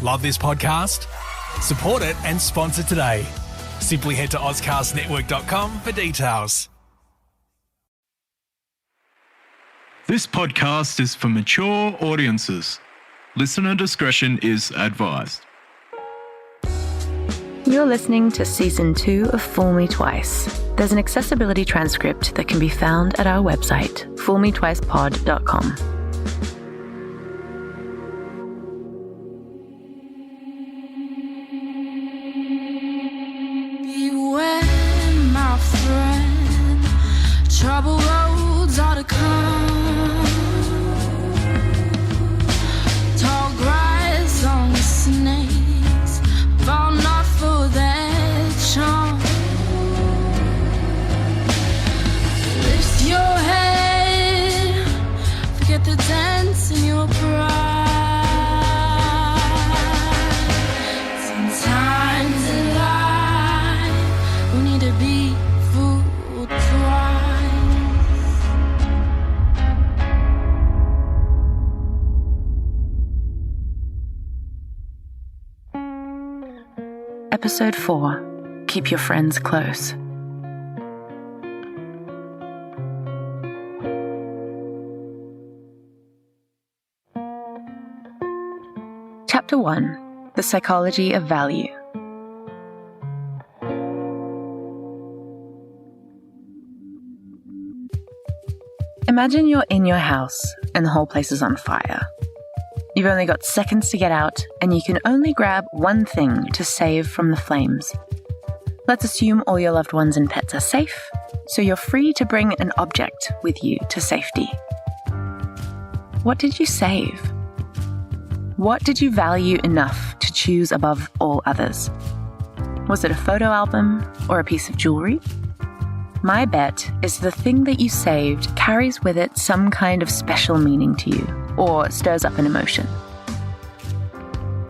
Love this podcast? Support it and sponsor today. Simply head to ozcastnetwork.com for details. This podcast is for mature audiences. Listener discretion is advised. You're listening to Season 2 of Fool Me Twice. There's an accessibility transcript that can be found at our website, foolmetwicepod.com. Beware, my friend, trouble roads are to come. Tall grass, long snakes, fall not for their charm. Lift your head, forget the dance in your pride. Sometimes in life we need to be fooled twice. Episode 4. Keep your friends close. Chapter 1. The Psychology of Value. Imagine you're in your house and the whole place is on fire. You've only got seconds to get out, and you can only grab one thing to save from the flames. Let's assume all your loved ones and pets are safe, so you're free to bring an object with you to safety. What did you save? What did you value enough to choose above all others? Was it a photo album or a piece of jewelry? My bet is the thing that you saved carries with it some kind of special meaning to you, or stirs up an emotion.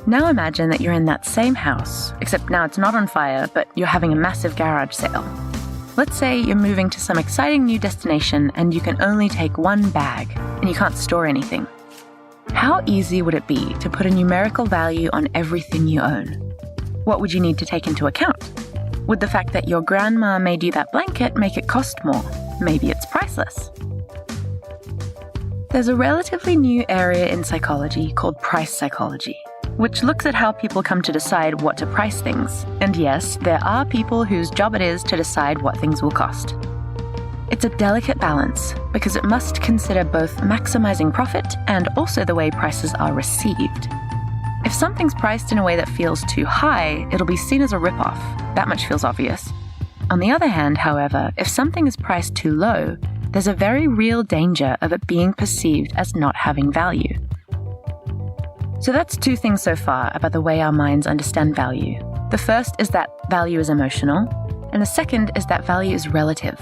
Now imagine that you're in that same house, except now it's not on fire, but you're having a massive garage sale. Let's say you're moving to some exciting new destination and you can only take one bag, and you can't store anything. How easy would it be to put a numerical value on everything you own? What would you need to take into account? Would the fact that your grandma made you that blanket make it cost more? Maybe it's priceless. There's a relatively new area in psychology called price psychology, which looks at how people come to decide what to price things. And yes, there are people whose job it is to decide what things will cost. It's a delicate balance because it must consider both maximizing profit and also the way prices are received. If something's priced in a way that feels too high, it'll be seen as a ripoff. That much feels obvious. On the other hand, however, if something is priced too low, there's a very real danger of it being perceived as not having value. So that's two things so far about the way our minds understand value. The first is that value is emotional, and the second is that value is relative.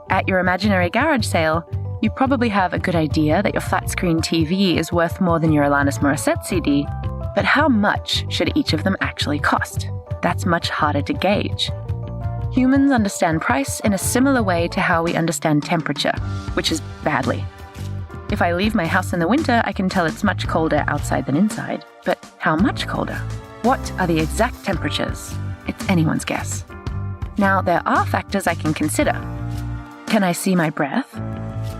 At your imaginary garage sale, you probably have a good idea that your flat-screen TV is worth more than your Alanis Morissette CD, but how much should each of them actually cost? That's much harder to gauge. Humans understand price in a similar way to how we understand temperature, which is badly. If I leave my house in the winter, I can tell it's much colder outside than inside. But how much colder? What are the exact temperatures? It's anyone's guess. Now, there are factors I can consider. Can I see my breath?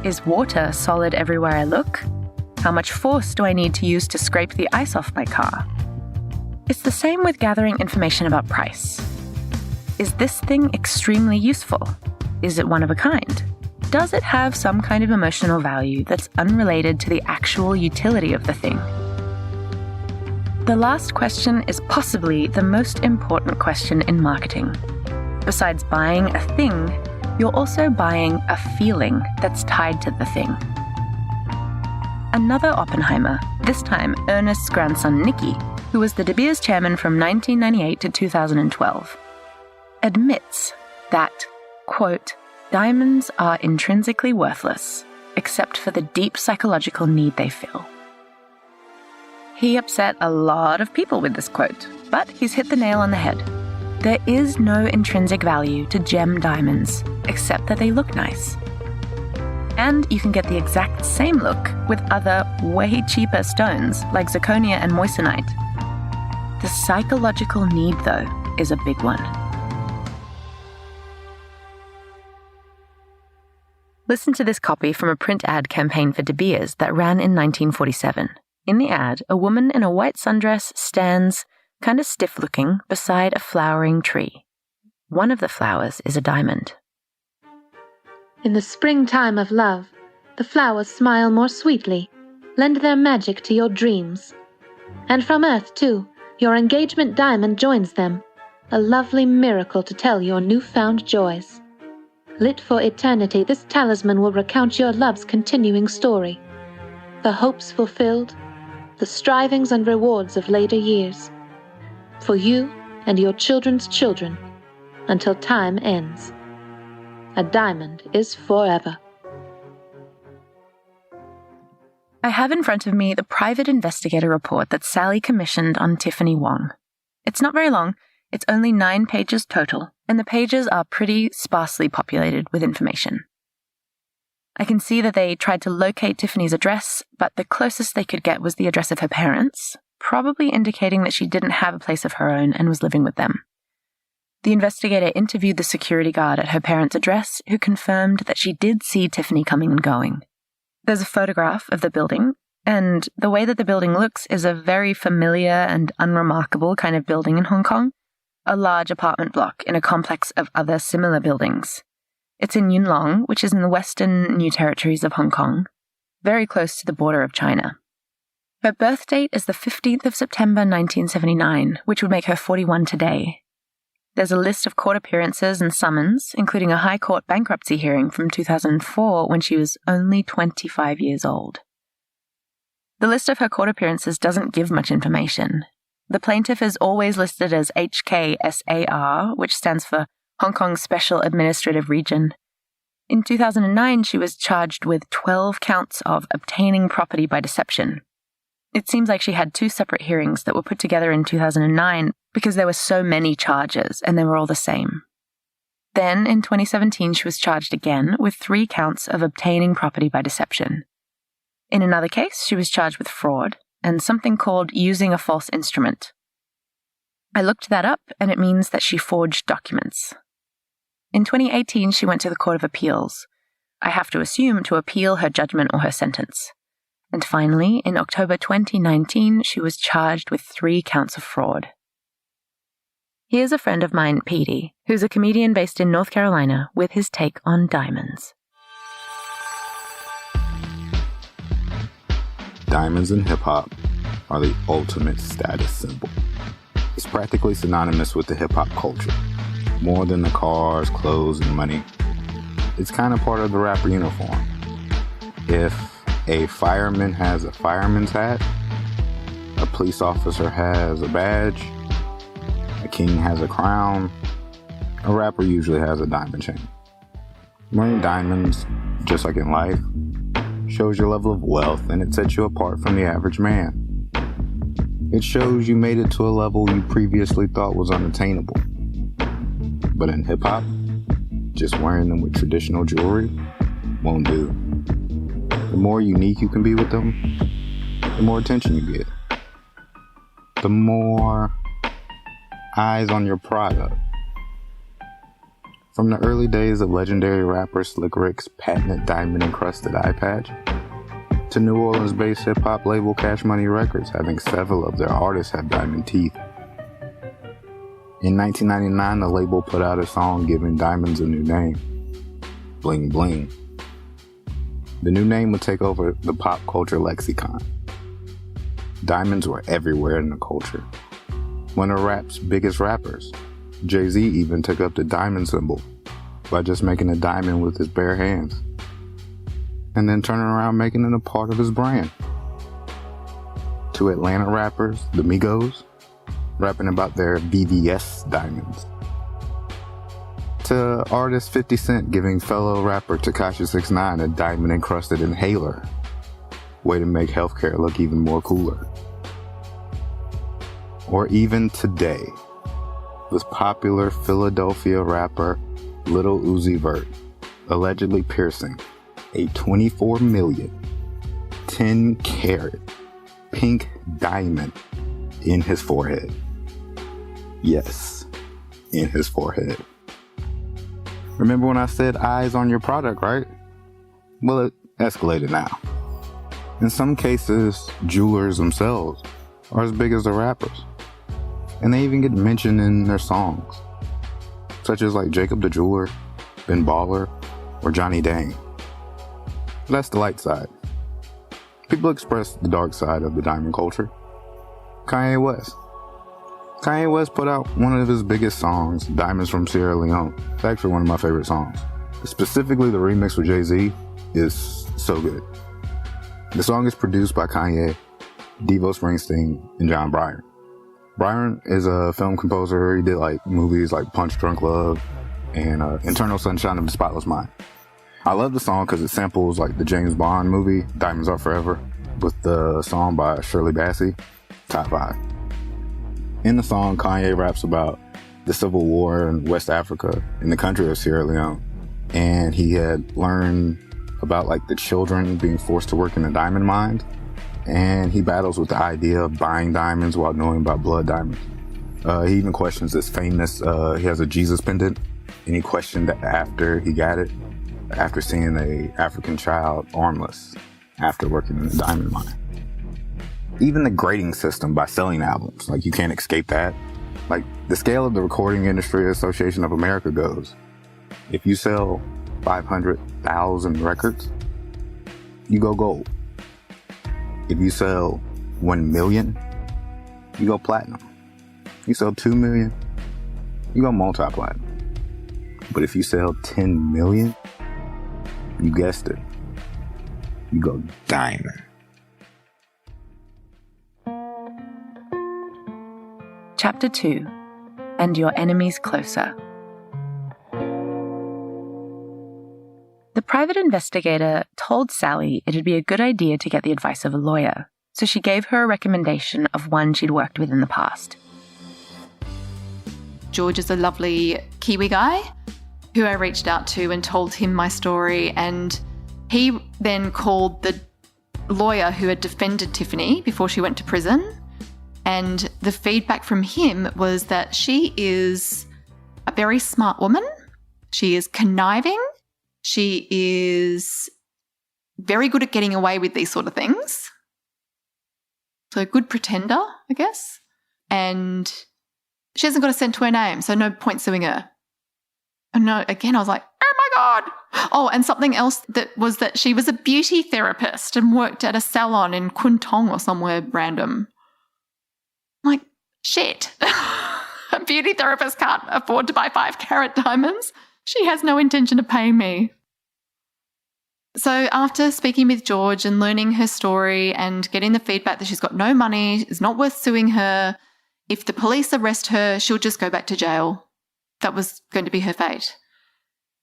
Is water solid everywhere I look? How much force do I need to use to scrape the ice off my car? It's the same with gathering information about price. Is this thing extremely useful? Is it one of a kind? Does it have some kind of emotional value that's unrelated to the actual utility of the thing? The last question is possibly the most important question in marketing. Besides buying a thing, you're also buying a feeling that's tied to the thing. Another Oppenheimer, this time Ernest's grandson Nicky, who was the De Beers chairman from 1998 to 2012, admits that, quote, diamonds are intrinsically worthless, except for the deep psychological need they fill. He upset a lot of people with this quote, but he's hit the nail on the head. There is no intrinsic value to gem diamonds, except that they look nice. And you can get the exact same look with other, way cheaper stones like zirconia and moissanite. The psychological need, though, is a big one. Listen to this copy from a print ad campaign for De Beers that ran in 1947. In the ad, a woman in a white sundress stands, kind of stiff-looking, beside a flowering tree. One of the flowers is a diamond. In the springtime of love, the flowers smile more sweetly, lend their magic to your dreams. And from earth, too, your engagement diamond joins them, a lovely miracle to tell your newfound joys. Lit for eternity, this talisman will recount your love's continuing story, the hopes fulfilled, the strivings and rewards of later years, for you and your children's children, until time ends. A diamond is forever. I have in front of me the Private Investigator report that Sally commissioned on Tiffany Wong. It's not very long. It's only 9 pages total, and the pages are pretty sparsely populated with information. I can see that they tried to locate Tiffany's address, but the closest they could get was the address of her parents, probably indicating that she didn't have a place of her own and was living with them. The investigator interviewed the security guard at her parents' address, who confirmed that she did see Tiffany coming and going. There's a photograph of the building, and the way that the building looks is a very familiar and unremarkable kind of building in Hong Kong. A large apartment block in a complex of other similar buildings. It's in Yuen Long, which is in the western New Territories of Hong Kong, very close to the border of China. Her birth date is the 15th of September 1979, which would make her 41 today. There's a list of court appearances and summons, including a High Court bankruptcy hearing from 2004 when she was only 25 years old. The list of her court appearances doesn't give much information. The plaintiff is always listed as HKSAR, which stands for Hong Kong Special Administrative Region. In 2009, she was charged with 12 counts of obtaining property by deception. It seems like she had 2 separate hearings that were put together in 2009 because there were so many charges and they were all the same. Then, in 2017, she was charged again with 3 counts of obtaining property by deception. In another case, she was charged with fraud and something called using a false instrument. I looked that up, and it means that she forged documents. In 2018, she went to the Court of Appeals. I have to assume to appeal her judgment or her sentence. And finally, in October 2019, she was charged with 3 counts of fraud. Here's a friend of mine, Petey, who's a comedian based in North Carolina, with his take on diamonds. Diamonds in hip-hop are the ultimate status symbol. It's practically synonymous with the hip-hop culture. More than the cars, clothes, and money. It's kind of part of the rapper uniform. If a fireman has a fireman's hat, a police officer has a badge, a king has a crown, a rapper usually has a diamond chain. Wearing diamonds, just like in life, shows your level of wealth, and it sets you apart from the average man. It shows you made it to a level you previously thought was unattainable. But in hip-hop, just wearing them with traditional jewelry won't do. The more unique you can be with them, the more attention you get. The more eyes on your product. From the early days of legendary rapper Slick Rick's patented diamond-encrusted eye patch, to New Orleans-based hip-hop label Cash Money Records having several of their artists have diamond teeth. In 1999, the label put out a song giving diamonds a new name, Bling Bling. The new name would take over the pop culture lexicon. Diamonds were everywhere in the culture. One of rap's biggest rappers, Jay-Z, even took up the diamond symbol by just making a diamond with his bare hands, and then turning around making it a part of his brand. To Atlanta rappers, the Migos, rapping about their BVS diamonds. To artist 50 Cent giving fellow rapper Tekashi 6ix9ine a diamond-encrusted inhaler. Way to make healthcare look even more cooler. Or even today, with popular Philadelphia rapper Lil Uzi Vert allegedly piercing a 24 million 10 carat pink diamond in his forehead. Yes, in his forehead. Remember when I said eyes on your product, right? Well, it escalated now. In some cases, jewelers themselves are as big as the rappers. And they even get mentioned in their songs, such as like Jacob the Jeweler, Ben Baller, or Johnny Dang. That's the light side. People express the dark side of the diamond culture. Kanye West. Kanye West put out one of his biggest songs, Diamonds from Sierra Leone. It's actually one of my favorite songs. Specifically, the remix with Jay-Z is so good. The song is produced by Kanye, Devo Springsteen, and John Bryan. Bryan is a film composer. He did like movies like Punch Drunk Love and Eternal Sunshine of the Spotless Mind. I love the song because it samples like the James Bond movie, Diamonds Are Forever, with the song by Shirley Bassey, top 5. In the song, Kanye raps about the civil war in West Africa in the country of Sierra Leone. And he had learned about like the children being forced to work in the diamond mines. And he battles with the idea of buying diamonds while knowing about blood diamonds. He even questions this famous, he has a Jesus pendant, and he questioned that after he got it, after seeing a African child armless after working in the diamond mine. Even the grading system by selling albums, like you can't escape that. Like the scale of the Recording Industry Association of America goes, if you sell 500,000 records, you go gold. If you sell 1 million, you go platinum. You sell 2 million, you go multi-platinum. But if you sell 10 million, you guessed it, you go diamond. Chapter 2. And Your Enemies Closer. The private investigator told Sally it'd be a good idea to get the advice of a lawyer, so she gave her a recommendation of one she'd worked with in the past. George is a lovely Kiwi guy who I reached out to and told him my story, and he then called the lawyer who had defended Tiffany before she went to prison, and the feedback from him was that she is a very smart woman. She is conniving. She is very good at getting away with these sort of things. So a good pretender, I guess. And she hasn't got a cent to her name, so no point suing her. And no, again, I was like, oh my God. Oh, and something else that was that she was a beauty therapist and worked at a salon in Kwun or somewhere random. Like, shit. A beauty therapist can't afford to buy 5-carat diamonds. She has no intention of paying me. So after speaking with George and learning her story and getting the feedback that she's got no money, it's not worth suing her, if the police arrest her, she'll just go back to jail. That was going to be her fate.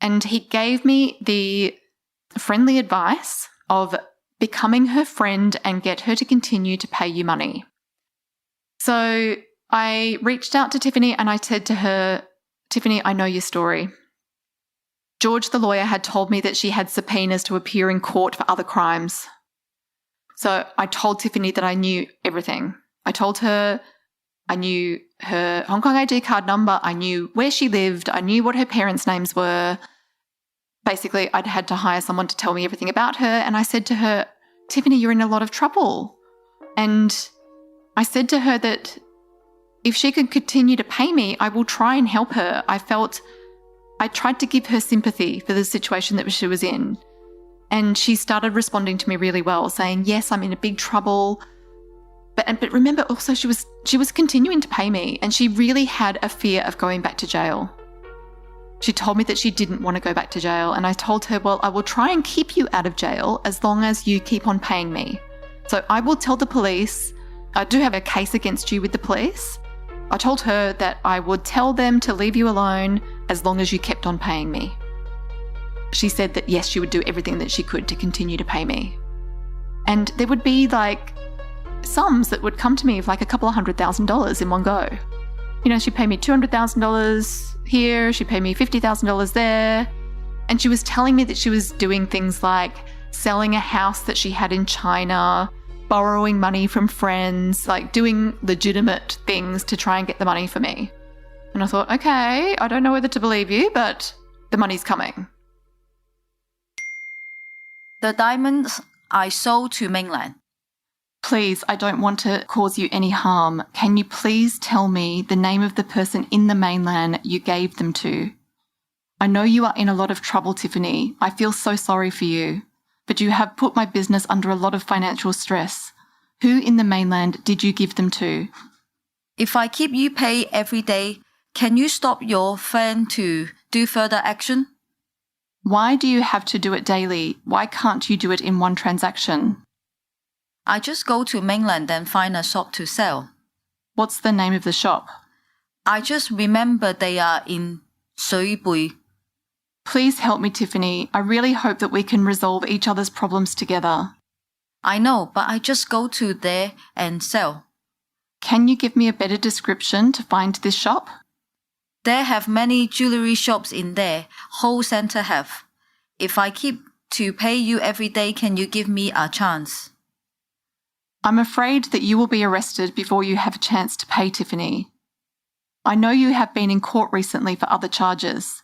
And he gave me the friendly advice of becoming her friend and get her to continue to pay you money. So I reached out to Tiffany and I said to her, Tiffany, I know your story. George, the lawyer, had told me that she had subpoenas to appear in court for other crimes. So I told Tiffany that I knew everything. I told her I knew her Hong Kong ID card number. I knew where she lived. I knew what her parents' names were. Basically, I'd had to hire someone to tell me everything about her. And I said to her, Tiffany, you're in a lot of trouble. And I said to her that if she could continue to pay me, I will try and help her. I tried to give her sympathy for the situation that she was in. And she started responding to me really well, saying, yes, I'm in a big trouble. But remember also she was continuing to pay me, and she really had a fear of going back to jail. She told me that she didn't want to go back to jail, and I told her, well, I will try and keep you out of jail as long as you keep on paying me. So I will tell the police, I do have a case against you with the police. I told her that I would tell them to leave you alone as long as you kept on paying me. She said that yes, she would do everything that she could to continue to pay me. And there would be like sums that would come to me of like a couple of $100,000 in one go. You know, she'd pay me $200,000 here, she'd pay me $50,000 there. And she was telling me that she was doing things like selling a house that she had in China, borrowing money from friends, like doing legitimate things to try and get the money for me. And I thought, okay, I don't know whether to believe you, but the money's coming. The diamonds I sold to mainland. Please, I don't want to cause you any harm. Can you please tell me the name of the person in the mainland you gave them to? I know you are in a lot of trouble, Tiffany. I feel so sorry for you. But you have put my business under a lot of financial stress. Who in the mainland did you give them to? If I keep you pay every day, can you stop your friend to do further action? Why do you have to do it daily? Why can't you do it in one transaction? I just go to mainland and find a shop to sell. What's the name of the shop? I just remember they are in Shuibui. Please help me, Tiffany. I really hope that we can resolve each other's problems together. I know, but I just go to there and sell. Can you give me a better description to find this shop? There have many jewelry shops in there, whole center have. If I keep to pay you every day, can you give me a chance? I'm afraid that you will be arrested before you have a chance to pay, Tiffany. I know you have been in court recently for other charges.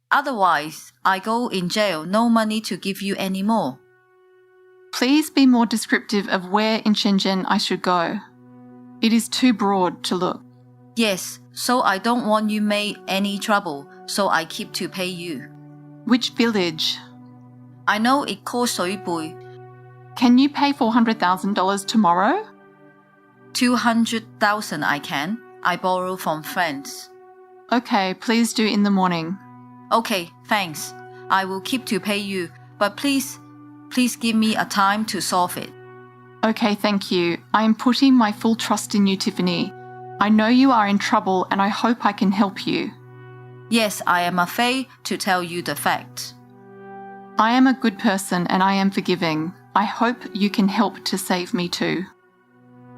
Otherwise, I go in jail, no money to give you anymore. Please be more descriptive of where in Shenzhen I should go. It is too broad to look. Yes, so I don't want you make any trouble, so I keep to pay you. Which village? I know it calls Shuibui. Can you pay $400,000 tomorrow? 200,000 I can. I borrow from friends. Okay, please do in the morning. Okay, thanks. I will keep to pay you, but please give me a time to solve it. Okay, thank you. I am putting my full trust in you, Tiffany. I know you are in trouble and I hope I can help you. Yes, I am afraid to tell you the fact. I am a good person and I am forgiving. I hope you can help to save me too.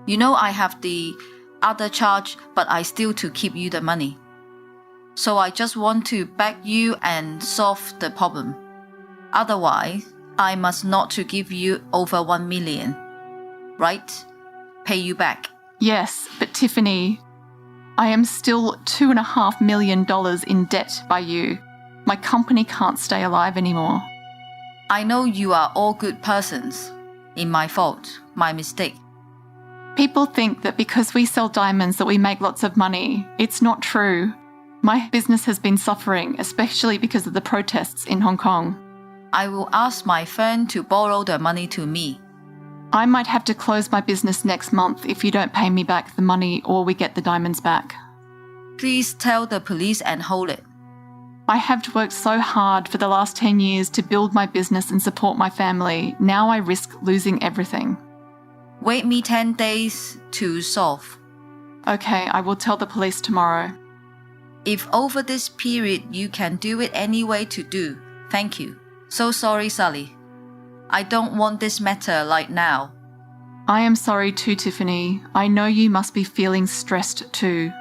You know I have the other charge, but I still to keep you the money. So I just want to back you and solve the problem. Otherwise, I must not to give you over 1 million. Right? Pay you back. Yes, but Tiffany, I am still $2.5 million in debt by you. My company can't stay alive anymore. I know you are all good persons. In my fault, my mistake. People think that because we sell diamonds that we make lots of money. It's not true. My business has been suffering, especially because of the protests in Hong Kong. I will ask my friend to borrow the money to me. I might have to close my business next month if you don't pay me back the money or we get the diamonds back. Please tell the police and hold it. I have worked so hard for the last 10 years to build my business and support my family. Now I risk losing everything. Wait me 10 days to solve. Okay, I will tell the police tomorrow. If over this period you can do it any way to do, thank you. So sorry, Sally. I don't want this matter like now. I am sorry too, Tiffany. I know you must be feeling stressed too.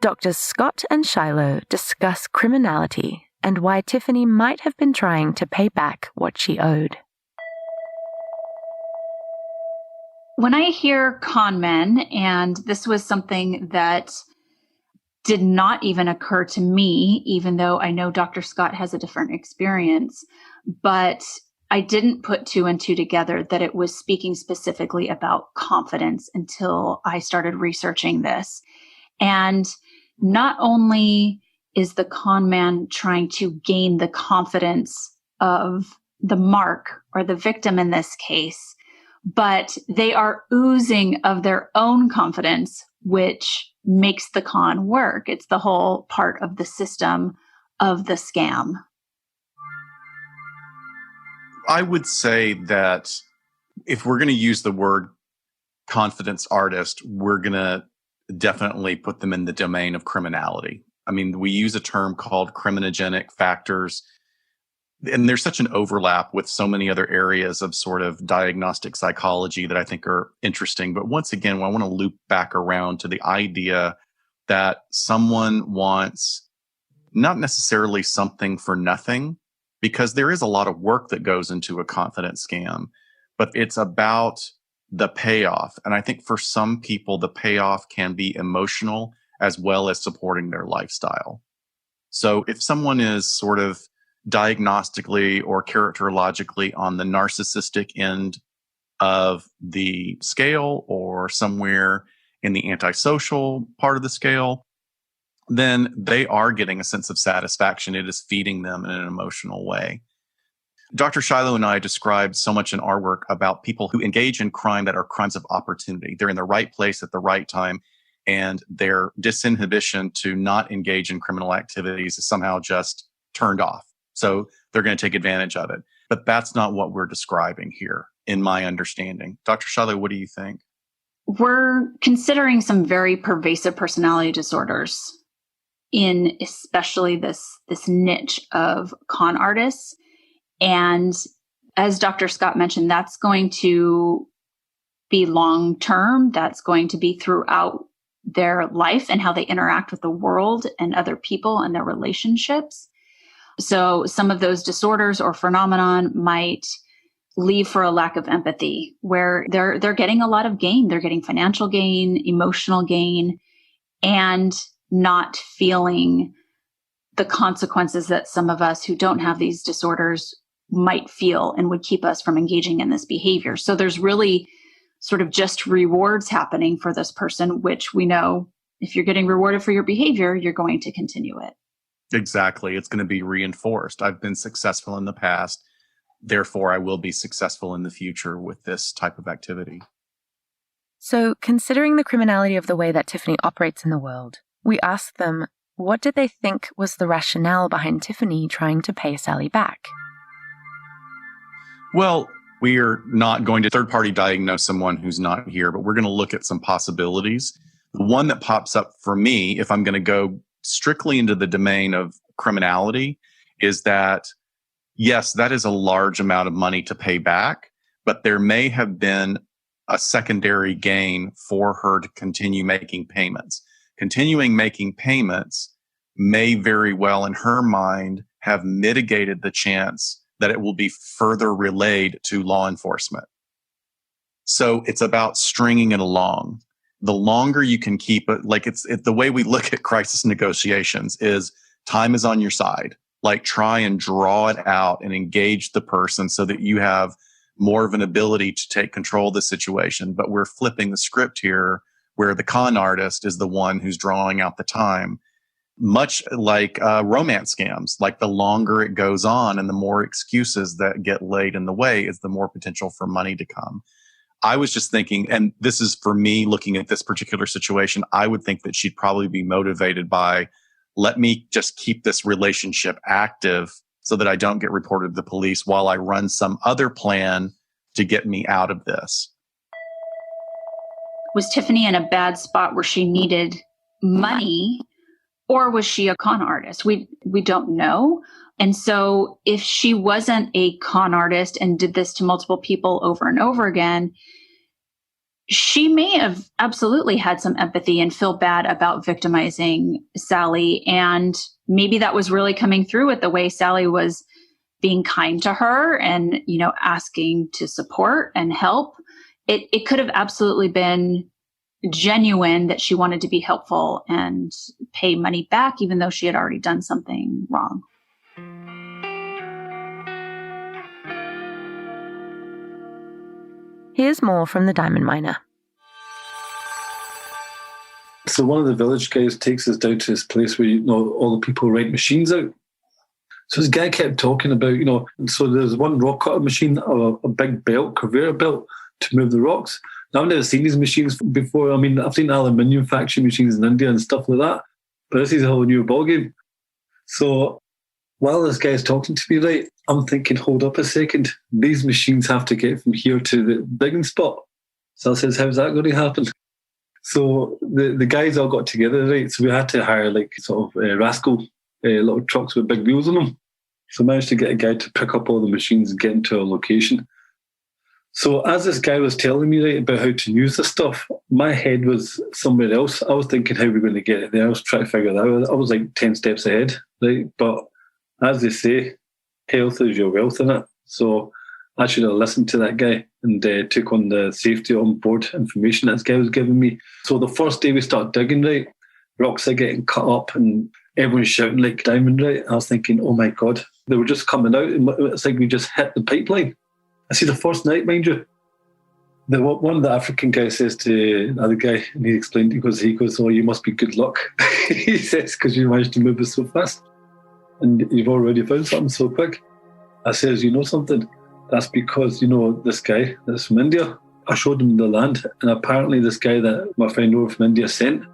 Doctors Scott and Shiloh discuss criminality and why Tiffany might have been trying to pay back what she owed. When I hear con men, and this was something that did not even occur to me, even though I know Dr. Scott has a different experience, but I didn't put two and two together that it was speaking specifically about confidence until I started researching this. And not only is the con man trying to gain the confidence of the mark or the victim in this case, but they are oozing of their own confidence, which makes the con work. It's the whole part of the system of the scam. I would say that if we're going to use the word confidence artist, we're going to definitely put them in the domain of criminality. I mean, we use a term called criminogenic factors, and there's such an overlap with so many other areas of sort of diagnostic psychology that I think are interesting. But once again, I want to loop back around to the idea that someone wants not necessarily something for nothing, because there is a lot of work that goes into a confidence scam, but it's about the payoff. And I think for some people, the payoff can be emotional as well as supporting their lifestyle. So if someone is sort of diagnostically or characterologically on the narcissistic end of the scale or somewhere in the antisocial part of the scale, then they are getting a sense of satisfaction. It is feeding them in an emotional way. Dr. Shiloh and I described so much in our work about people who engage in crime that are crimes of opportunity. They're in the right place at the right time, and their disinhibition to not engage in criminal activities is somehow just turned off. So they're going to take advantage of it. But that's not what we're describing here, in my understanding. Dr. Shiloh, what do you think? We're considering some very pervasive personality disorders in especially this niche of con artists. And as Dr. Scott mentioned, that's going to be long-term. That's going to be throughout their life and how they interact with the world and other people and their relationships. So some of those disorders or phenomenon might leave for a lack of empathy, where they're getting a lot of gain. They're getting financial gain, emotional gain, and not feeling the consequences that some of us who don't have these disorders might feel and would keep us from engaging in this behavior. So there's really sort of just rewards happening for this person, which we know if you're getting rewarded for your behavior, you're going to continue it. Exactly. It's going to be reinforced. I've been successful in the past. Therefore, I will be successful in the future with this type of activity. So, considering the criminality of the way that Tiffany operates in the world, we asked them, what did they think was the rationale behind Tiffany trying to pay Sally back? Well, we are not going to third-party diagnose someone who's not here, but we're going to look at some possibilities. The one that pops up for me, if I'm going to go strictly into the domain of criminality, is that, yes, that is a large amount of money to pay back, but there may have been a secondary gain for her to continue making payments. Continuing making payments may very well, in her mind, have mitigated the chance that it will be further relayed to law enforcement. So it's about stringing it along. The longer you can keep it, like it's the way we look at crisis negotiations is time is on your side. Like try and draw it out and engage the person so that you have more of an ability to take control of the situation. But we're flipping the script here where the con artist is the one who's drawing out the time. Much like romance scams, like the longer it goes on and the more excuses that get laid in the way is the more potential for money to come. I was just thinking, and this is for me looking at this particular situation, I would think that she'd probably be motivated by, let me just keep this relationship active so that I don't get reported to the police while I run some other plan to get me out of this. Was Tiffany in a bad spot where she needed money? Or was she a con artist? We don't know. And so if she wasn't a con artist and did this to multiple people over and over again, she may have absolutely had some empathy and feel bad about victimizing Sally. And maybe that was really coming through with the way Sally was being kind to her and, asking to support and help. It could have absolutely been genuine that she wanted to be helpful and pay money back, even though she had already done something wrong. Here's more from the diamond miner. So one of the village guys takes us down to this place where, all the people rent machines out. So this guy kept talking about, so there's one rock cutter machine, a big belt, conveyor belt to move the rocks. Now, I've never seen these machines before. I mean, I've seen aluminium factory machines in India and stuff like that, but this is a whole new ballgame. So while this guy's talking to me, right, I'm thinking, hold up a second. These machines have to get from here to the digging spot. So I says, how's that going to happen? So the guys all got together, right? So we had to hire rascal little trucks with big wheels on them. So I managed to get a guy to pick up all the machines and get into a location. So as this guy was telling me, right, about how to use the stuff, my head was somewhere else. I was thinking how we're going to get it there. I was trying to figure that out. I was like 10 steps ahead, right? But as they say, health is your wealth, innit? So I should have listened to that guy. and took on the safety on board information that this guy was giving me. So the first day we start digging, right, rocks are getting cut up and everyone's shouting like diamond, right? I was thinking, oh my God, they were just coming out. It's like we just hit the pipeline. I see the first night, mind you, one of the African guys says to the other guy, and he explained, he goes, oh, you must be good luck. He says, because you managed to move it so fast and you've already found something so quick. I says, you know something? That's because, this guy that's from India, I showed him the land, and apparently this guy that my friend over from India sent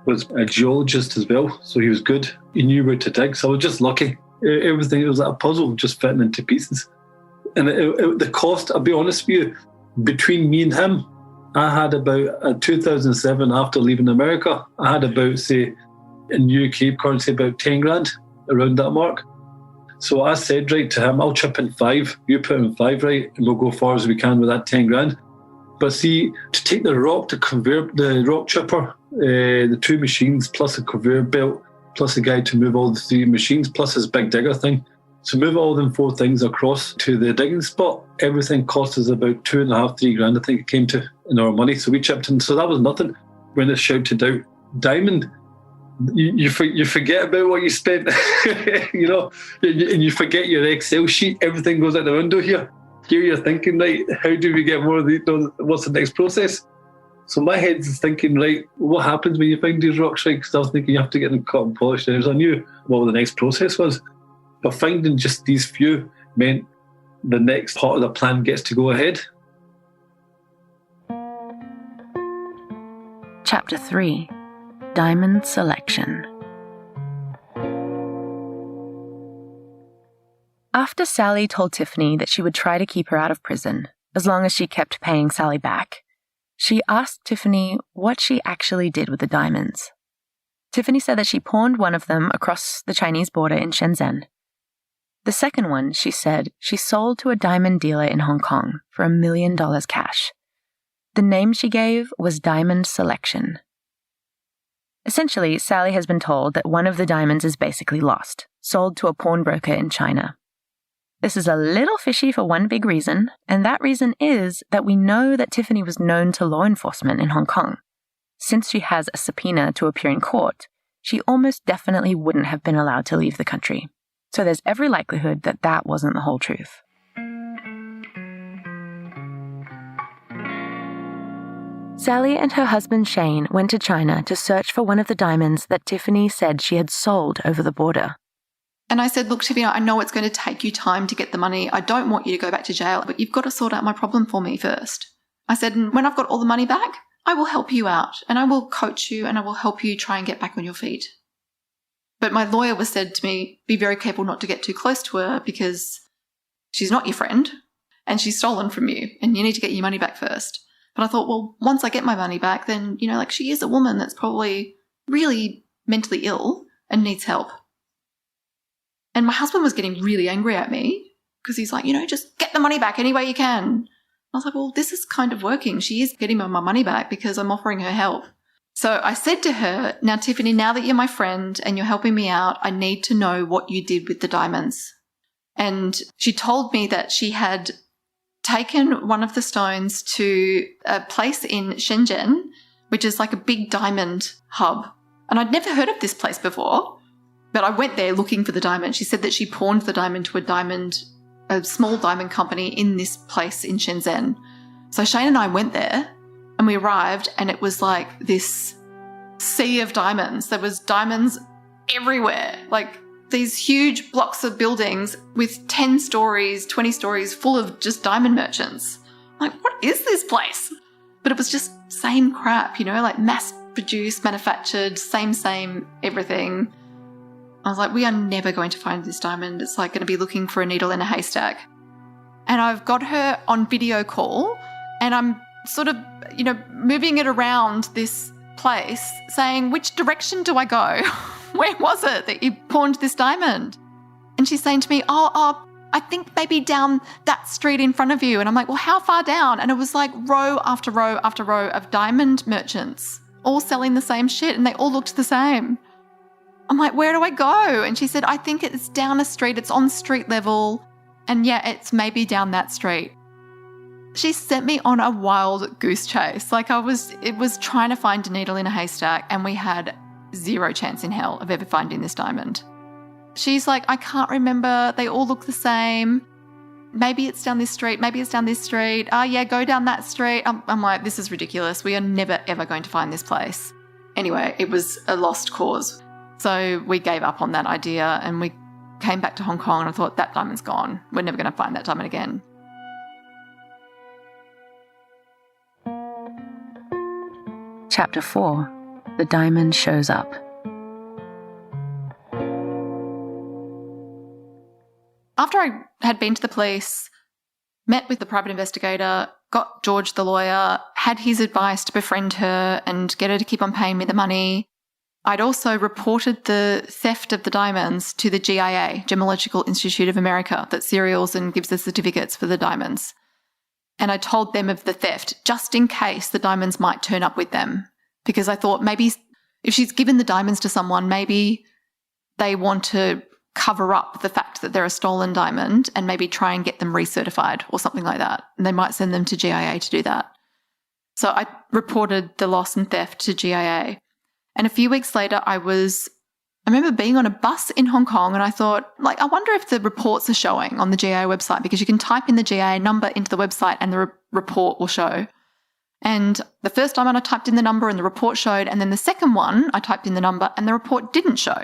was a geologist as well, so he was good. He knew where to dig, so I was just lucky. Everything, it was like a puzzle just fitting into pieces. And the cost, I'll be honest with you, between me and him, I had about, 2007, after leaving America, I had about, say, in UK currency, about 10 grand, around that mark. So I said, right, to him, I'll chip in 5, you put in 5, right, and we'll go far as we can with that 10 grand. But see, to take the rock, to convert the rock chipper, the 2 machines, plus a conveyor belt, plus a guy to move all the 3 machines, plus his big digger thing. So move all them 4 things across to the digging spot. Everything cost us about 2.5, 3 grand, I think it came to, in our money. So we chipped in. So that was nothing. When it's shouted out diamond, you forget about what you spent, and you forget your Excel sheet. Everything goes out the window here. Here you're thinking, right, how do we get more of these? What's the next process? So my head's thinking, right, what happens when you find these rocks, right? Because I was thinking you have to get them cut and polished. And I knew what the next process was. But finding just these few meant the next part of the plan gets to go ahead. Chapter 3. Diamond Selection. After Sally told Tiffany that she would try to keep her out of prison, as long as she kept paying Sally back, she asked Tiffany what she actually did with the diamonds. Tiffany said that she pawned one of them across the Chinese border in Shenzhen. The second one, she said, she sold to a diamond dealer in Hong Kong for $1 million cash. The name she gave was Diamond Selection. Essentially, Sally has been told that one of the diamonds is basically lost, sold to a pawnbroker in China. This is a little fishy for one big reason, and that reason is that we know that Tiffany was known to law enforcement in Hong Kong. Since she has a subpoena to appear in court, she almost definitely wouldn't have been allowed to leave the country. So there's every likelihood that that wasn't the whole truth. Sally and her husband Shane went to China to search for one of the diamonds that Tiffany said she had sold over the border. And I said, look, Tiffany, I know it's going to take you time to get the money. I don't want you to go back to jail, but you've got to sort out my problem for me first. I said, and when I've got all the money back, I will help you out and I will coach you and I will help you try and get back on your feet. But my lawyer was said to me, be very careful not to get too close to her because she's not your friend and she's stolen from you and you need to get your money back first. But I thought, well, once I get my money back, then, she is a woman that's probably really mentally ill and needs help. And my husband was getting really angry at me because he's like, just get the money back any way you can. I was like, well, this is kind of working. She is getting my money back because I'm offering her help. So I said to her, now, Tiffany, now that you're my friend and you're helping me out, I need to know what you did with the diamonds. And she told me that she had taken one of the stones to a place in Shenzhen, which is like a big diamond hub. And I'd never heard of this place before, but I went there looking for the diamond. She said that she pawned the diamond to a small diamond company in this place in Shenzhen. So Shane and I went there and we arrived and it was like this sea of diamonds. There was diamonds everywhere, like these huge blocks of buildings with 10 stories, 20 stories full of just diamond merchants. I'm like, what is this place? But it was just same crap, like mass-produced, manufactured, same everything. I was like, we are never going to find this diamond. It's like going to be looking for a needle in a haystack. And I've got her on video call and I'm sort of, moving it around this place saying, which direction do I go? Where was it that you pawned this diamond? And she's saying to me, oh, I think maybe down that street in front of you. And I'm like, well, how far down? And it was like row after row after row of diamond merchants all selling the same shit and they all looked the same. I'm like, where do I go? And she said, I think it's down a street. It's on street level. And yeah, it's maybe down that street. She sent me on a wild goose chase. Like it was trying to find a needle in a haystack, and we had zero chance in hell of ever finding this diamond. She's like, I can't remember. They all look the same. Maybe it's down this street. Maybe it's down this street. Oh, yeah, go down that street. I'm like, this is ridiculous. We are never, ever going to find this place. Anyway, it was a lost cause. So we gave up on that idea and we came back to Hong Kong, and I thought, that diamond's gone. We're never going to find that diamond again. Chapter 4. The diamond shows up. After I had been to the police, met with the private investigator, got George the lawyer, had his advice to befriend her and get her to keep on paying me the money, I'd also reported the theft of the diamonds to the GIA, Gemological Institute of America, that serials and gives the certificates for the diamonds. And I told them of the theft just in case the diamonds might turn up with them, because I thought maybe if she's given the diamonds to someone, maybe they want to cover up the fact that they're a stolen diamond and maybe try and get them recertified or something like that. And they might send them to GIA to do that. So I reported the loss and theft to GIA. And a few weeks later, I remember being on a bus in Hong Kong, and I thought, like, I wonder if the reports are showing on the GIA website, because you can type in the GIA number into the website and the report will show. And the first time I typed in the number and the report showed, and then the second one I typed in the number and the report didn't show.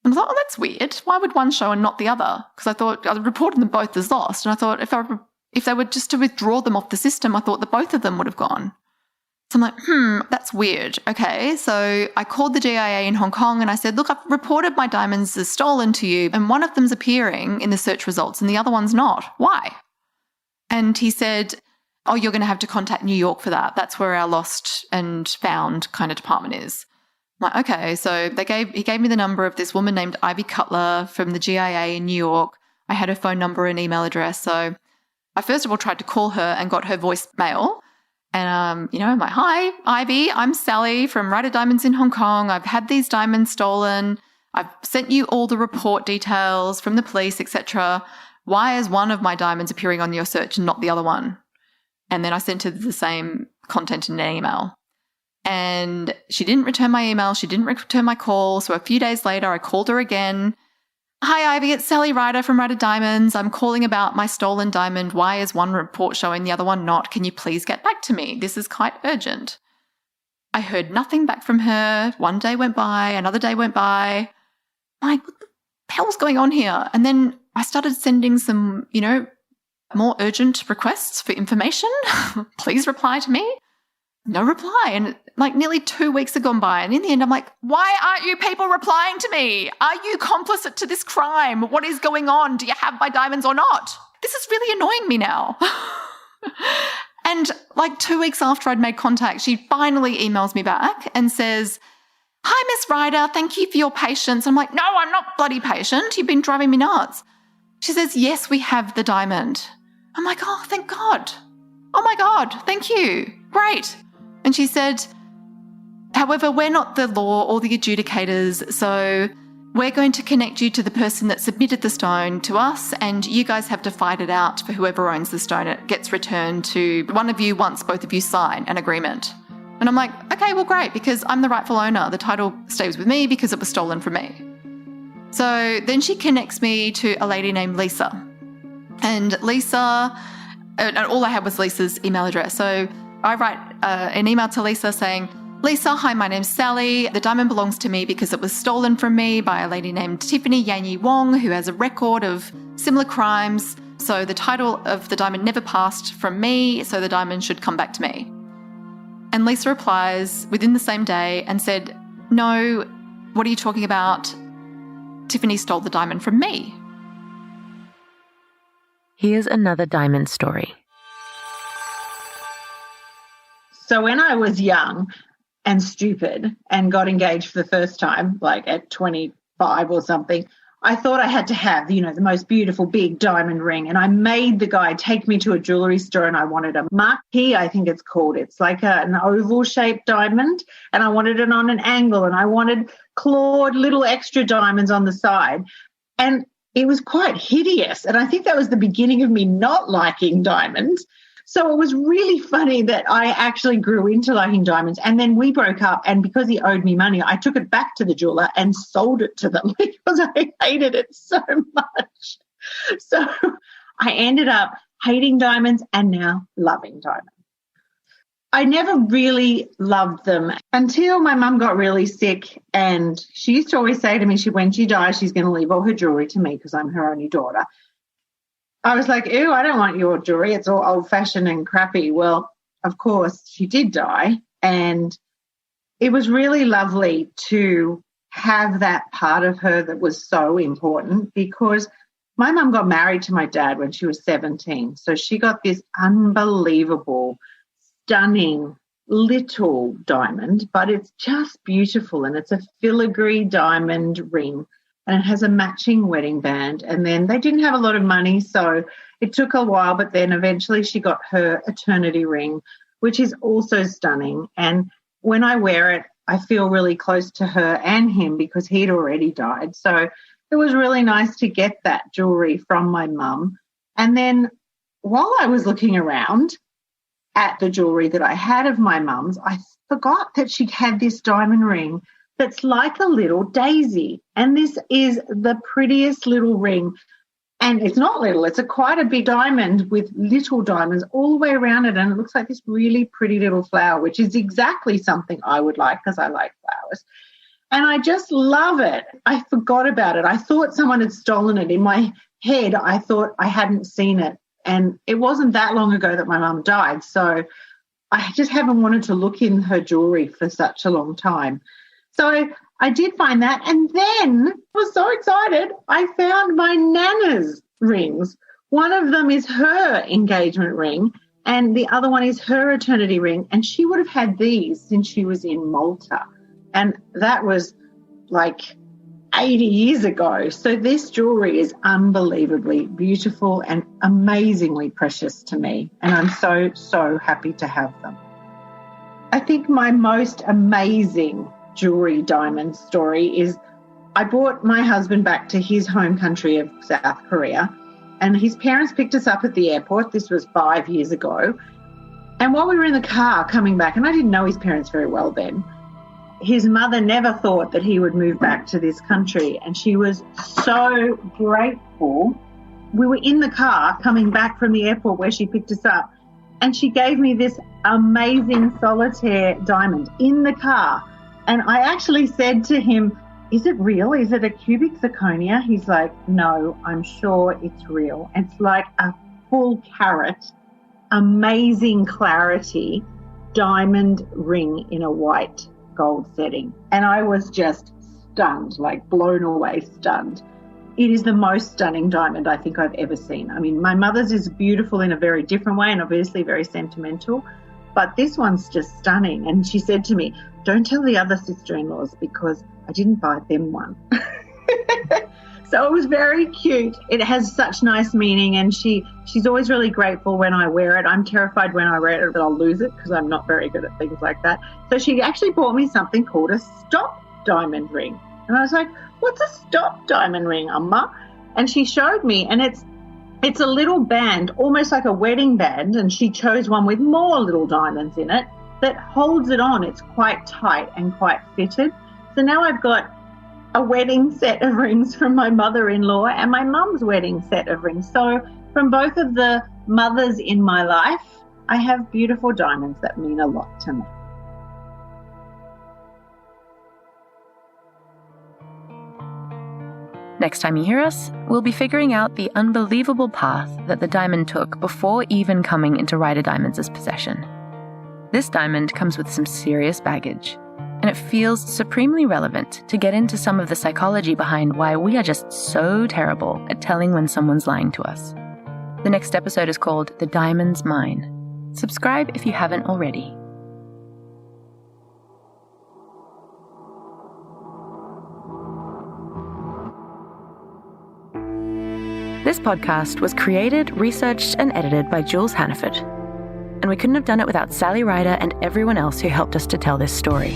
And I thought, oh, that's weird. Why would one show and not the other? Because I thought I reported them both as lost. And I thought if they were just to withdraw them off the system, I thought that both of them would have gone. So I'm like, that's weird. Okay, so I called the GIA in Hong Kong and I said, look, I've reported my diamonds as stolen to you, and one of them's appearing in the search results and the other one's not. Why? And he said, oh, you're going to have to contact New York for that. That's where our lost and found kind of department is. I'm like, okay, so he gave me the number of this woman named Ivy Cutler from the GIA in New York. I had her phone number and email address. So I first of all tried to call her and got her voicemail. And, I'm like, hi, Ivy, I'm Sally from Ryder Diamonds in Hong Kong. I've had these diamonds stolen. I've sent you all the report details from the police, etc. Why is one of my diamonds appearing on your search and not the other one? And then I sent her the same content in an email. And she didn't return my email. She didn't return my call. So a few days later, I called her again. Hi, Ivy, it's Sally Ryder from Ryder Diamonds. I'm calling about my stolen diamond. Why is one report showing, the other one not? Can you please get back to me? This is quite urgent. I heard nothing back from her. One day went by, another day went by. I'm like, what the hell's going on here? And then I started sending some, more urgent requests for information. Please reply to me. No reply. And like nearly 2 weeks had gone by. And in the end, I'm like, why aren't you people replying to me? Are you complicit to this crime? What is going on? Do you have my diamonds or not? This is really annoying me now. And like 2 weeks after I'd made contact, she finally emails me back and says, hi, Miss Ryder, thank you for your patience. I'm like, no, I'm not bloody patient. You've been driving me nuts. She says, yes, we have the diamond. I'm like, oh, thank God. Oh my God, thank you. Great. And she said, however, we're not the law or the adjudicators, so we're going to connect you to the person that submitted the stone to us, and you guys have to fight it out for whoever owns the stone. It gets returned to one of you once both of you sign an agreement. And I'm like, okay, well, great, because I'm the rightful owner. The title stays with me because it was stolen from me. So then she connects me to a lady named Lisa. And Lisa, and all I had was Lisa's email address. So I write an email to Lisa saying, Lisa, hi, my name's Sally. The diamond belongs to me because it was stolen from me by a lady named Tiffany Yanyi Wong, who has a record of similar crimes. So the title of the diamond never passed from me, so the diamond should come back to me. And Lisa replies within the same day and said, no, what are you talking about? Tiffany stole the diamond from me. Here's another diamond story. So when I was young and stupid and got engaged for the first time, like at 25 or something, I thought I had to have, the most beautiful big diamond ring. And I made the guy take me to a jewelry store, and I wanted a marquee, I think it's called. It's like an oval-shaped diamond, and I wanted it on an angle, and I wanted clawed little extra diamonds on the side. And it was quite hideous. And I think that was the beginning of me not liking diamonds. So it was really funny that I actually grew into liking diamonds. And then we broke up, and because he owed me money, I took it back to the jeweler and sold it to them because I hated it so much. So I ended up hating diamonds and now loving diamonds. I never really loved them until my mum got really sick, and she used to always say to me, when she dies, she's going to leave all her jewelry to me because I'm her only daughter. I was like, ew, I don't want your jewelry. It's all old-fashioned and crappy. Well, of course, she did die, and it was really lovely to have that part of her that was so important, because my mum got married to my dad when she was 17. So she got this unbelievable, stunning little diamond, but it's just beautiful, and it's a filigree diamond ring, and it has a matching wedding band. And then they didn't have a lot of money, so it took a while, but then eventually she got her eternity ring, which is also stunning. And when I wear it, I feel really close to her and him because he'd already died. So it was really nice to get that jewelry from my mum. And then while I was looking around at the jewelry that I had of my mum's, I forgot that she had this diamond ring that's like a little daisy. And this is the prettiest little ring. And it's not little, it's quite a big diamond with little diamonds all the way around it. And it looks like this really pretty little flower, which is exactly something I would like because I like flowers. And I just love it. I forgot about it. I thought someone had stolen it. In my head, I thought I hadn't seen it. And it wasn't that long ago that my mum died. So I just haven't wanted to look in her jewelry for such a long time. So I did find that, and then I was so excited. I found my Nana's rings. One of them is her engagement ring, and the other one is her eternity ring, and she would have had these since she was in Malta, and that was like 80 years ago. So this jewelry is unbelievably beautiful and amazingly precious to me, and I'm so, so happy to have them. I think my most amazing jewelry diamond story is I brought my husband back to his home country of South Korea, and his parents picked us up at the airport. This was 5 years ago. And while we were in the car coming back, and I didn't know his parents very well then, his mother never thought that he would move back to this country, and she was so grateful. We were in the car coming back from the airport where she picked us up, and she gave me this amazing solitaire diamond in the car. And I actually said to him, is it real? Is it a cubic zirconia? He's like, no, I'm sure it's real. It's like a full carat, amazing clarity diamond ring in a white gold setting. And I was just stunned, like blown away, stunned. It is the most stunning diamond I think I've ever seen. I mean, my mother's is beautiful in a very different way and obviously very sentimental, but this one's just stunning. And she said to me, don't tell the other sister-in-laws because I didn't buy them one. So it was very cute. It has such nice meaning, and she's always really grateful when I wear it. I'm terrified when I wear it that I'll lose it because I'm not very good at things like that. So she actually bought me something called a stop diamond ring. And I was like, what's a stop diamond ring, Amma? And she showed me, and it's a little band, almost like a wedding band, and she chose one with more little diamonds in it that holds it on. It's quite tight and quite fitted. So now I've got a wedding set of rings from my mother-in-law and my mum's wedding set of rings. So from both of the mothers in my life, I have beautiful diamonds that mean a lot to me. Next time you hear us, we'll be figuring out the unbelievable path that the diamond took before even coming into Ryder Diamonds' possession. This diamond comes with some serious baggage, and it feels supremely relevant to get into some of the psychology behind why we are just so terrible at telling when someone's lying to us. The next episode is called The Diamond's Mine. Subscribe if you haven't already. This podcast was created, researched, and edited by Jules Hannaford. And we couldn't have done it without Sally Ryder and everyone else who helped us to tell this story.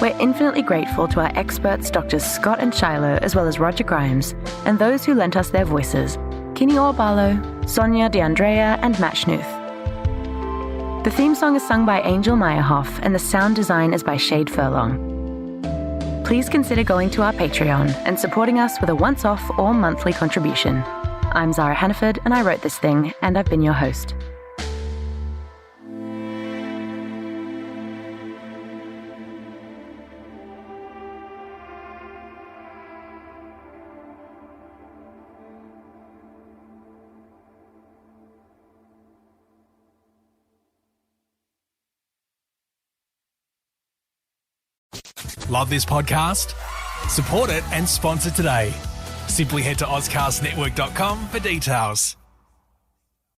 We're infinitely grateful to our experts Drs. Scott and Shiloh, as well as Roger Grimes, and those who lent us their voices, Kinney Orbalo, Sonia DeAndrea, and Matt Schnuth. The theme song is sung by Angel Meyerhoff, and the sound design is by Shade Furlong. Please consider going to our Patreon and supporting us with a once-off or monthly contribution. I'm Zara Hannaford, and I wrote this thing, and I've been your host. Love this podcast? Support it and sponsor today. Simply head to AuscastNetwork.com for details.